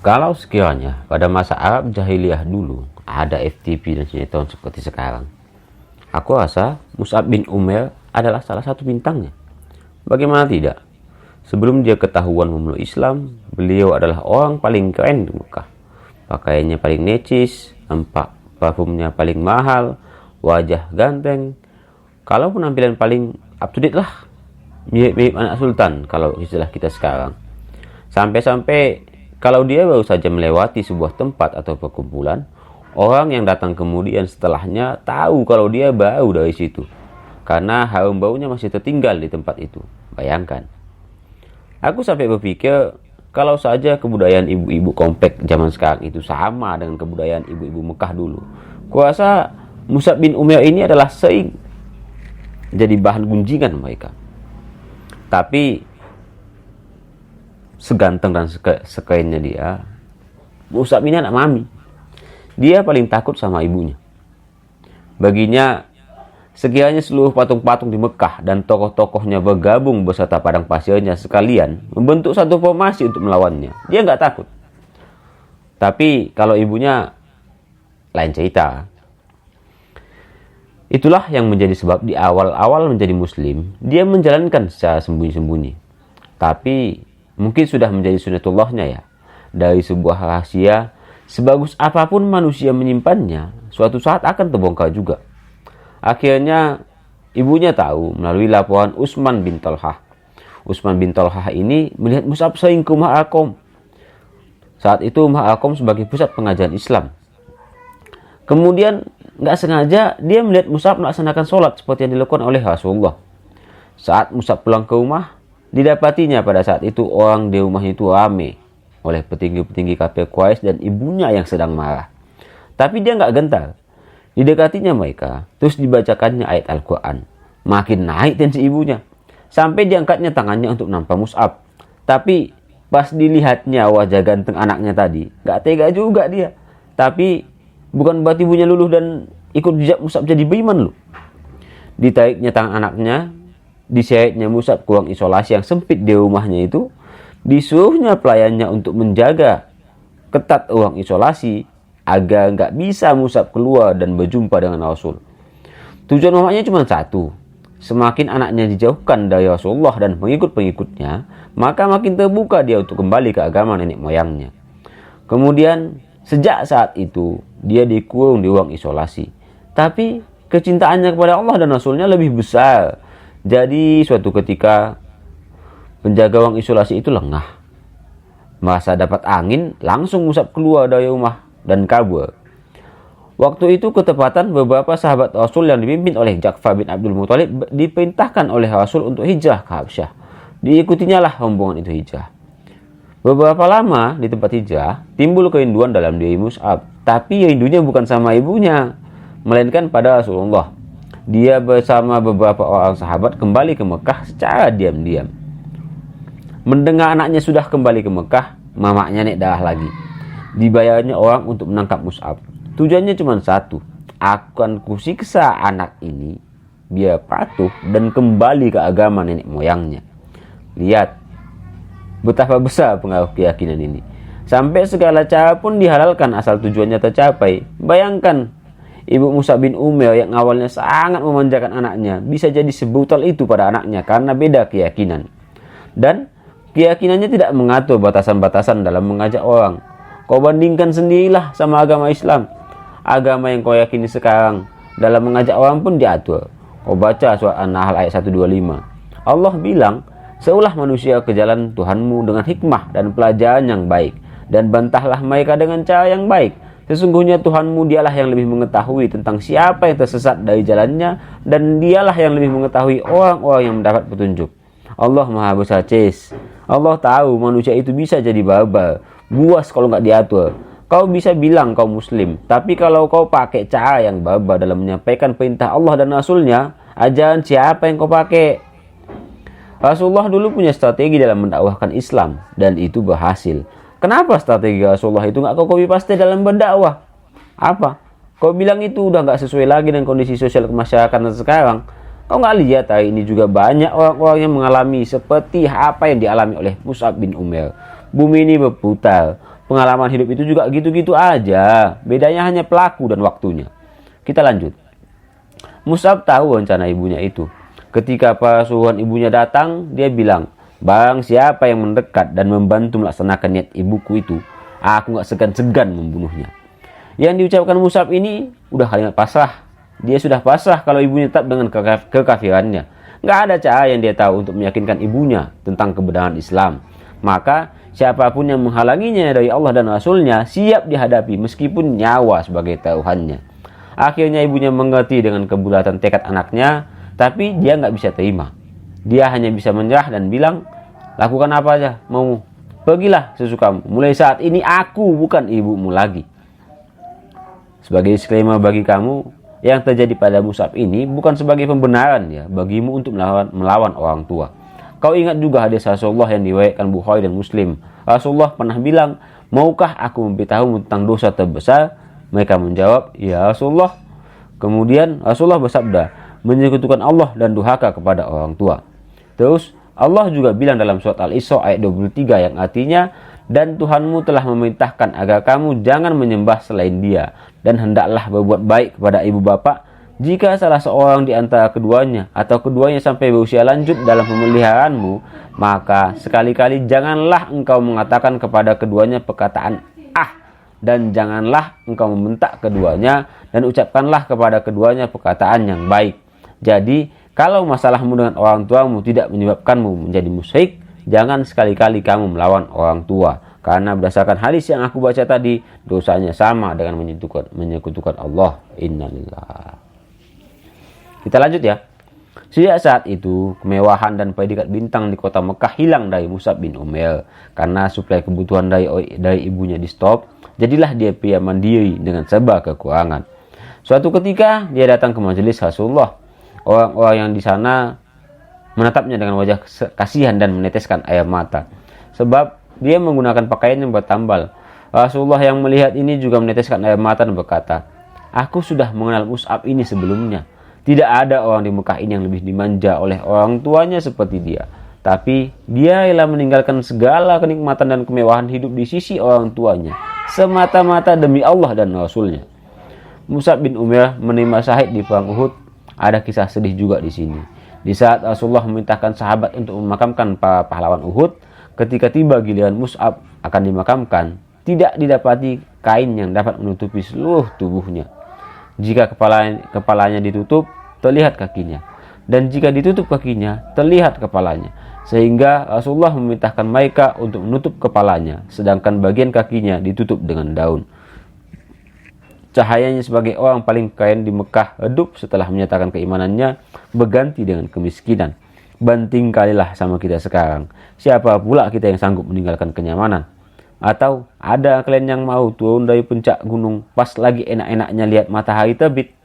Kalau sekiranya pada masa Arab Jahiliyah dulu ada FTP dan sinetron seperti sekarang, aku rasa Mus'ab bin Umair adalah salah satu bintangnya. Bagaimana tidak? Sebelum dia ketahuan memeluk Islam, beliau adalah orang paling keren di Mekah. Pakaiannya paling necis, parfumnya paling mahal, wajah ganteng. Kalau penampilan paling up to date lah, mirip-mirip anak sultan kalau istilah kita sekarang. Sampai-sampai kalau dia baru saja melewati sebuah tempat atau perkumpulan, orang yang datang kemudian setelahnya tahu kalau dia baru dari situ, karena harum baunya masih tertinggal di tempat itu. Bayangkan. Aku sampai berpikir, kalau saja kebudayaan ibu-ibu komplek zaman sekarang itu sama dengan kebudayaan ibu-ibu Mekah dulu, kuasa Mus'ab bin Umair ini adalah sering jadi bahan gunjingan mereka. Tapi seganteng dan sekerennya dia, Mus'ab ini anak mami. Dia paling takut sama ibunya. Baginya, sekiranya seluruh patung-patung di Mekah dan tokoh-tokohnya bergabung beserta padang pasirnya sekalian membentuk satu formasi untuk melawannya, dia nggak takut. Tapi kalau ibunya, lain cerita. Itulah yang menjadi sebab di awal-awal menjadi muslim, dia menjalankan secara sembunyi-sembunyi. Tapi mungkin sudah menjadi sunnatullahnya ya. Dari sebuah rahasia, sebagus apapun manusia menyimpannya, suatu saat akan terbongkar juga. Akhirnya ibunya tahu melalui laporan Utsman bin Talhah. Utsman bin Talhah ini melihat Mus'ab sering ke Ummah Arqam. Saat itu Ummah Arqam sebagai pusat pengajaran Islam. Kemudian nggak sengaja dia melihat Mus'ab melaksanakan sholat seperti yang dilakukan oleh Rasulullah. Saat Mus'ab pulang ke rumah, didapatinya pada saat itu orang di rumahnya itu rame oleh petinggi-petinggi kafir Quraisy dan ibunya yang sedang marah. Tapi dia nggak gentar. Didekatinya mereka, terus dibacakannya ayat Al-Quran. Makin naik tensi ibunya, sampai diangkatnya tangannya untuk nampar Mus'ab. Tapi pas dilihatnya wajah ganteng anaknya tadi, nggak tega juga dia. Tapi bukan berarti ibunya luluh dan ikut jejak Mus'ab jadi beriman loh. Ditariknya tangan anaknya, diseretnya Mus'ab ke ruang isolasi yang sempit di rumahnya itu, disuruhnya pelayannya untuk menjaga ketat ruang isolasi agar nggak bisa Mus'ab keluar dan berjumpa dengan Rasul. Tujuan mamanya cuma satu, semakin anaknya dijauhkan dari Rasulullah dan pengikut-pengikutnya, maka makin terbuka dia untuk kembali ke agama nenek moyangnya. Kemudian sejak saat itu dia dikurung di ruang isolasi. Tapi kecintaannya kepada Allah dan Rasulnya lebih besar. Jadi suatu ketika penjaga ruang isolasi itu lengah. Merasa dapat angin, langsung Mus'ab keluar dari rumah dan kabur. Waktu itu ketepatan beberapa sahabat Rasul yang dipimpin oleh Ja'far bin Abdul Muthalib diperintahkan oleh Rasul untuk hijrah ke Habsyah. Diikutinya lah rombongan itu hijrah. Beberapa lama di tempat hijrah, timbul kerinduan dalam diri Mus'ab. Tapi rindunya bukan sama ibunya, melainkan pada Rasulullah. Dia bersama beberapa orang sahabat kembali ke Mekah secara diam-diam. Mendengar anaknya sudah kembali ke Mekah, mamanya naik darah lagi. Dibayarnya orang untuk menangkap Mus'ab. Tujuannya cuma satu, akan kusiksa anak ini biar patuh dan kembali ke agama nenek moyangnya. Lihat betapa besar pengaruh keyakinan ini. Sampai segala cara pun dihalalkan asal tujuannya tercapai. Bayangkan, ibu Mus'ab bin Umair yang awalnya sangat memanjakan anaknya bisa jadi sebrutal itu pada anaknya karena beda keyakinan. Dan keyakinannya tidak mengatur batasan-batasan dalam mengajak orang. Kau bandingkan sendirilah sama agama Islam. Agama yang kau yakini sekarang dalam mengajak orang pun diatur. Kau baca surat An-Nahl ayat 125. Allah bilang, seulah manusia ke jalan Tuhanmu dengan hikmah dan pelajaran yang baik, dan bantahlah mereka dengan cara yang baik. Sesungguhnya Tuhanmu dialah yang lebih mengetahui tentang siapa yang tersesat dari jalannya, dan dialah yang lebih mengetahui orang-orang yang mendapat petunjuk. Allah Maha Besar Cis. Allah tahu manusia itu bisa jadi barbar, buas kalau nggak diatur. Kau bisa bilang kau muslim, tapi kalau kau pakai cara yang barbar dalam menyampaikan perintah Allah dan Rasulnya, ajaran siapa yang kau pakai? Rasulullah dulu punya strategi dalam mendakwahkan Islam, dan itu berhasil. Kenapa strategi Rasulullah itu nggak kau copy paste dalam berdakwah? Apa? Kau bilang itu udah nggak sesuai lagi dengan kondisi sosial kemasyarakatan sekarang. Kau nggak lihat hari ini juga banyak orang-orang yang mengalami seperti apa yang dialami oleh Mus'ab bin Umair. Bumi ini berputar, Pengalaman hidup itu juga gitu-gitu aja. Bedanya hanya pelaku dan waktunya. Kita lanjut. Mus'ab tahu rencana ibunya itu. Ketika pasuruan ibunya datang, dia bilang, "Bang, siapa yang mendekat dan membantu melaksanakan niat ibuku itu, aku gak segan-segan membunuhnya." Yang diucapkan Mus'ab ini udah kalimat pasrah. Dia sudah pasrah kalau ibunya tetap dengan kekafirannya. Gak ada cara yang dia tahu untuk meyakinkan ibunya tentang kebenaran Islam. Maka siapapun yang menghalanginya dari Allah dan Rasulnya siap dihadapi meskipun nyawa sebagai taruhannya. Akhirnya ibunya mengerti dengan kebulatan tekad anaknya, tapi dia gak bisa terima. Dia hanya bisa menyerah dan bilang, "Lakukan apa aja mau. Pergilah sesukamu. Mulai saat ini aku bukan ibumu lagi." Sebagai disclaimer bagi kamu, yang terjadi pada Mus'ab ini bukan sebagai pembenaran ya bagimu untuk melawan orang tua. Kau ingat juga hadis Rasulullah yang diriwayatkan Bukhari dan Muslim. Rasulullah pernah bilang, "Maukah aku memberitahumu tentang dosa terbesar?" Mereka menjawab, "Ya Rasulullah." Kemudian Rasulullah bersabda, "Menyekutukan Allah dan durhaka kepada orang tua." Terus Allah juga bilang dalam surat Al-Isra ayat 23 yang artinya, "Dan Tuhanmu telah memerintahkan agar kamu jangan menyembah selain Dia, dan hendaklah berbuat baik kepada ibu bapak. Jika salah seorang di antara keduanya atau keduanya sampai berusia lanjut dalam pemeliharaanmu, maka sekali-kali janganlah engkau mengatakan kepada keduanya perkataan ah, dan janganlah engkau membentak keduanya, dan ucapkanlah kepada keduanya perkataan yang baik. Jadi, kalau masalahmu dengan orang tuamu tidak menyebabkanmu menjadi musyrik, jangan sekali-kali kamu melawan orang tua. Karena berdasarkan hadis yang aku baca tadi, dosanya sama dengan menyekutukan Allah. Innalillah." Kita lanjut ya. Sejak saat itu, kemewahan dan predikat bintang di kota Mekah hilang dari Mus'ab bin Umair. Karena suplai kebutuhan dari ibunya di stop, jadilah dia pria mandiri dengan serba kekurangan. Suatu ketika, dia datang ke majelis Rasulullah. Orang-orang yang di sana menatapnya dengan wajah kasihan dan meneteskan air mata. Sebab dia menggunakan pakaian yang bertambal. Rasulullah yang melihat ini juga meneteskan air mata dan berkata, "Aku sudah mengenal Mus'ab ini sebelumnya. Tidak ada orang di Mekah ini yang lebih dimanja oleh orang tuanya seperti dia. Tapi dia rela meninggalkan segala kenikmatan dan kemewahan hidup di sisi orang tuanya, semata-mata demi Allah dan Rasulnya." Mus'ab bin Umair menerima syahid di perang Uhud. Ada kisah sedih juga di sini. Di saat Rasulullah memerintahkan sahabat untuk memakamkan para pahlawan Uhud, ketika tiba giliran Mus'ab akan dimakamkan, tidak didapati kain yang dapat menutupi seluruh tubuhnya. Jika kepalanya ditutup, terlihat kakinya. Dan jika ditutup kakinya, terlihat kepalanya. Sehingga Rasulullah memerintahkan mereka untuk menutup kepalanya, sedangkan bagian kakinya ditutup dengan daun. Cahayanya sebagai orang paling kaya di Mekah redup setelah menyatakan keimanannya, berganti dengan kemiskinan. Banting kalilah sama kita sekarang. Siapa pula kita yang sanggup meninggalkan kenyamanan? Atau ada kalian yang mau turun dari puncak gunung pas lagi enak-enaknya lihat matahari terbit?